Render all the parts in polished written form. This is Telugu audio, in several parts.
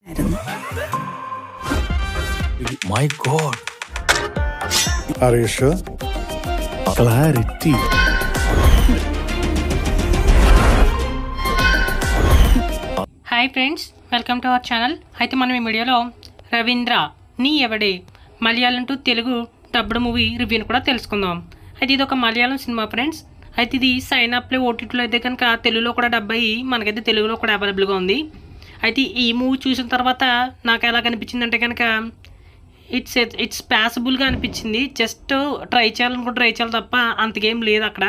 My God. Are you sure? Clarity. Hi friends, welcome to our channel. అయితే మనం ఈ వీడియోలో రవీంద్ర నీ ఎవడే Malayalam to Telugu dubbed movie రివ్యూని కూడా తెలుసుకుందాం. అయితే ఇది ఒక మలయాళం సినిమా ఫ్రెండ్స్. అయితే ఇది సైన్ అప్లో ఓటీటీలో అయితే కనుక తెలుగులో కూడా డబ్ అయ్యి మనకైతే తెలుగులో కూడా అవైలబుల్గా ఉంది. అయితే ఈ మూవీ చూసిన తర్వాత నాకు ఎలా కనిపించింది అంటే కనుక ఇట్స్ పాసిబుల్గా అనిపించింది. జస్ట్ ట్రై చేయాలి తప్ప అంతకేం లేదు అక్కడ.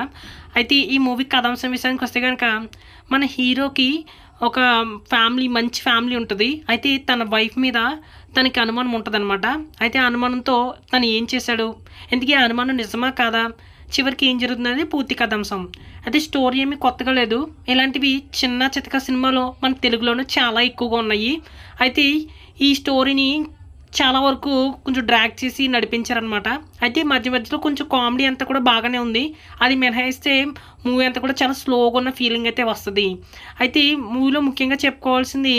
అయితే ఈ మూవీ కథాంశం విషయానికి వస్తే కనుక మన హీరోకి ఒక మంచి ఫ్యామిలీ ఉంటుంది. అయితే తన వైఫ్ మీద తనకి అనుమానం ఉంటుంది అనమాట. అయితే ఆ అనుమానంతో తను ఏం చేశాడు, ఎందుకు ఆ అనుమానం నిజమా కాదా, చివరికి ఏం జరుగుతుంది అనేది పూర్తి కథాంశం. అయితే స్టోరీ ఏమి కొత్తగా లేదు. ఇలాంటివి చిన్న చితక సినిమాలో మన తెలుగులోనే చాలా ఎక్కువగా ఉన్నాయి. అయితే ఈ స్టోరీని చాలా వరకు కొంచెం డ్రాగ్ చేసి నడిపించారనమాట. అయితే మధ్యలో కొంచెం కామెడీ అంతా కూడా బాగానే ఉంది. అది మినహాయిస్తే మూవీ అంతా కూడా చాలా స్లోగా ఉన్న ఫీలింగ్ అయితే వస్తుంది. అయితే మూవీలో ముఖ్యంగా చెప్పుకోవాల్సింది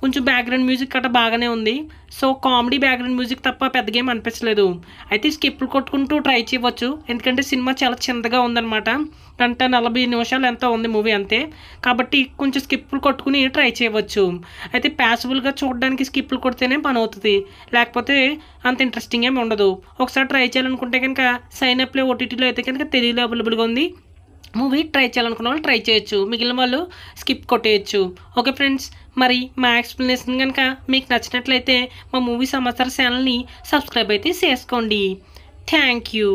కొంచెం బ్యాక్గ్రౌండ్ మ్యూజిక్ గట్రా బాగానే ఉంది. సో కామెడీ బ్యాక్గ్రౌండ్ మ్యూజిక్ తప్ప పెద్దగా ఏం అనిపించలేదు. అయితే స్కిప్లు కొట్టుకుంటూ ట్రై చేయవచ్చు, ఎందుకంటే సినిమా చాలా చిన్నగా ఉందన్నమాట. 40 నిమిషాలు ఎంతో ఉంది మూవీ అంతే. కాబట్టి కొంచెం స్కిప్లు కొట్టుకుని ట్రై చేయవచ్చు. అయితే ప్యాసిబుల్గా చూడడానికి స్కిప్లు కొడితేనే పని అవుతుంది, లేకపోతే అంత ఇంట్రెస్టింగ్ ఏమి ఉండదు. ఒకసారి ట్రై చేయాలనుకుంటే కనుక సైన్ అప్లో ఓటీటీలో అయితే కనుక తెలుగులో అవైలబుల్గా ఉంది. మూవీ ట్రై చేయాలనుకున్న వాళ్ళు ట్రై చేయొచ్చు, మిగిలిన వాళ్ళు స్కిప్ కొట్టేయచ్చు. ఓకే ఫ్రెండ్స్, మరి మా ఎక్స్ప్లెనేషన్ కనుక మీకు నచ్చినట్లయితే మా మూవీ సమాచార ఛానల్ని సబ్స్క్రైబ్ అయితే చేసుకోండి. Thank you.